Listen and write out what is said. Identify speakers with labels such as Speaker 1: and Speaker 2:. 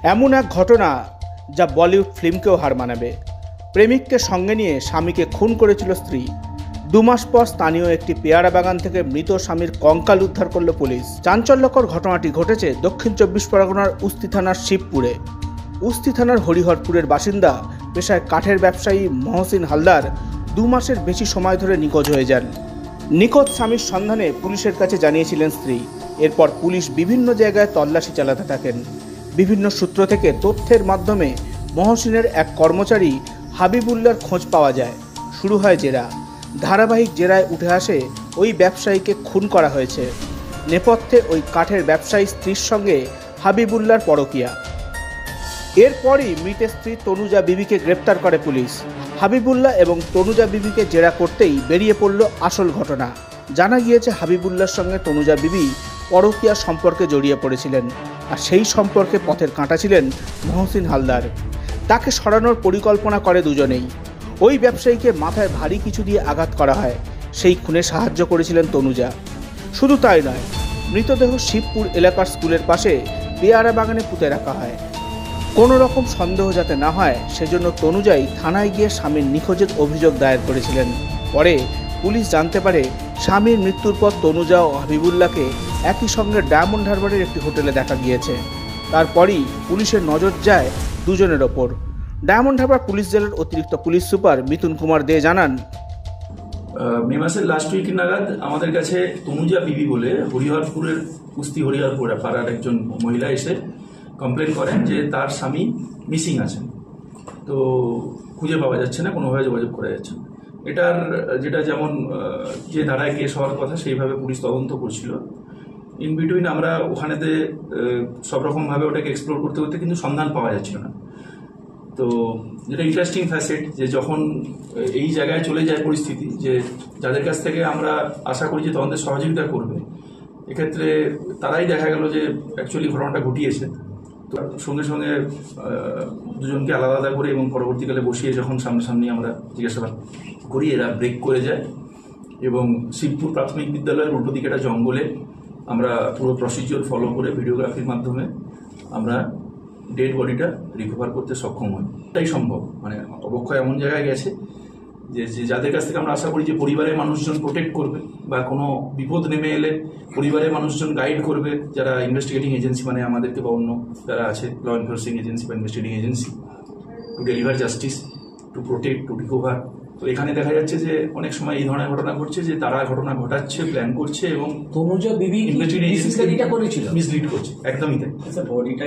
Speaker 1: এমন এক ঘটনা যা বলিউড ফিল্মকেও হার মানাবে। প্রেমিককে সঙ্গে নিয়ে স্বামীকে খুন করেছিল স্ত্রী। 2 মাস পর স্থানীয় একটি পেয়ারা বাগান থেকে মৃত স্বামীর কঙ্কাল উদ্ধার করল পুলিশ। চাঞ্চল্যকর ঘটনাটি ঘটেছে দক্ষিণ 24 পরগনার উস্তি থানার শিবপুরে। উস্তি থানার হরিহরপুরের বাসিন্দা পেশায় কাঠের ব্যবসায়ী মহসিন হালদার 2 মাসের বেশি সময় ধরে নিখোঁজ হয়ে যান। নিখোঁজ স্বামীর সন্ধানে পুলিশের কাছে জানিয়েছিলেন স্ত্রী। এরপর পুলিশ বিভিন্ন জায়গায় তল্লাশি চালাতে থাকেন। বিভিন্ন সূত্র থেকে তথ্যের মাধ্যমে মহসিনের এক কর্মচারী হাবিবুল্লার খোঁজ পাওয়া যায়। শুরু হয় জেরা। ধারাবাহিক জেরায় উঠে আসে ওই ব্যবসায়ীকে খুন করা হয়েছে। নেপথ্যে ওই কাঠের ব্যবসায়ী স্ত্রীর সঙ্গে হাবিবুল্লার পরকীয়া। এরপরই মৃতের স্ত্রী তনুজা বিবিকে গ্রেপ্তার করে পুলিশ। হাবিবুল্লাহ এবং তনুজা বিবিকে জেরা করতেই বেরিয়ে পড়ল আসল ঘটনা। জানা গিয়েছে হাবিবুল্লাহর সঙ্গে তনুজা বিবি পরকীয়া সম্পর্কে জড়িয়ে পড়েছিলেন, আর সেই সম্পর্কে পথের কাঁটা ছিলেন মহসিন হালদার। তাকে সরানোর পরিকল্পনা করে দুজনেই। ওই ব্যবসায়ীকে মাথায় ভারী কিছু দিয়ে আঘাত করা হয়। সেই খুনে সাহায্য করেছিলেন তনুজা। শুধু তাই নয়, মৃতদেহ শিবপুর এলাকার স্কুলের পাশে পেয়ারা বাগানে পুঁতে রাখা হয়। কোনো রকম সন্দেহ যাতে না হয় সেজন্য তনুজাই থানায় গিয়ে স্বামীর নিখোঁজের অভিযোগ দায়ের করেছিলেন। পরে পুলিশ জানতে পারে স্বামীর মৃত্যুর পর তনুজা ও হাবিবুল্লাহকে একই সঙ্গে ডায়মন্ড হারবারের একটি হোটেলে দেখা গিয়েছে। তারপরই পুলিশের নজর যায় দুজনের ওপর। ডায়মন্ড হারবার পুলিশ জেলার অতিরিক্ত পুলিশ সুপার মিথুন কুমার দে জানান,
Speaker 2: মে মাসের লাস্ট উইক নাগাদ আমাদের কাছে তনুজা বিবি বলে হরিহরপুরের কুস্তি হরিহরপুর পাড়ার একজন মহিলা এসে কমপ্লেন করেন যে তার স্বামী মিসিং আছেন, তো খুঁজে পাওয়া যাচ্ছে না, কোনোভাবে যোগাযোগ করা যাচ্ছে না। এটার যেটা যেমন যে ধারায় কেস হওয়ার কথা সেইভাবে পুলিশ তদন্ত করছিল। ইন বিটুইন আমরা ওখানেতে সব রকমভাবে ওটাকে এক্সপ্লোর করতে করতে কিন্তু সন্ধান পাওয়া যাচ্ছিল না। তো যেটা ইন্টারেস্টিং ফ্যাসেট যে যখন এই জায়গায় চলে যায় পরিস্থিতি, যে যাদের কাছ থেকে আমরা আশা করি যে তদন্তের সহযোগিতা করবে, এক্ষেত্রে তারাই দেখা গেল যে অ্যাকচুয়ালি ঘটনাটা ঘটিয়েছে। তো সঙ্গে সঙ্গে দুজনকে আলাদা আলাদা করে এবং পরবর্তীকালে বসিয়ে যখন সামনাসামনি আমরা জিজ্ঞাসাবাদ করি, এরা ব্রেক করে যায় এবং শিবপুর প্রাথমিক বিদ্যালয়ের উল্টো দিকে একটা জঙ্গলে আমরা পুরো প্রসিজিওর ফলো করে ভিডিওগ্রাফির মাধ্যমে আমরা ডেড বডিটা রিকভার করতে সক্ষম হই। এটাই সম্ভব, মানে অবক্ষয় এমন জায়গায় গেছে যে যাদের কাছ থেকে আমরা আশা করি যে পরিবারের মানুষজন প্রোটেক্ট করবে বা কোনো বিপদ নেমে এলে পরিবারের মানুষজন গাইড করবে, যারা ইনভেস্টিগেটিং এজেন্সি মানে আমাদেরকে বা অন্য যারা আছে ল এনফোর্সিং এজেন্সি বা investigating agency, to deliver justice, to protect, to recover. তো এখানে দেখা যাচ্ছে যে অনেক সময় এই ধরনের ঘটনা ঘটছে যে তারা ঘটনা ঘটাচ্ছে, প্ল্যান করছে এবং
Speaker 3: তনুজা বিবি
Speaker 2: ইনভেস্টিগেটিং এজেন্সি
Speaker 3: করেছিল,
Speaker 2: মিসলিড করছে। একদমই তাই।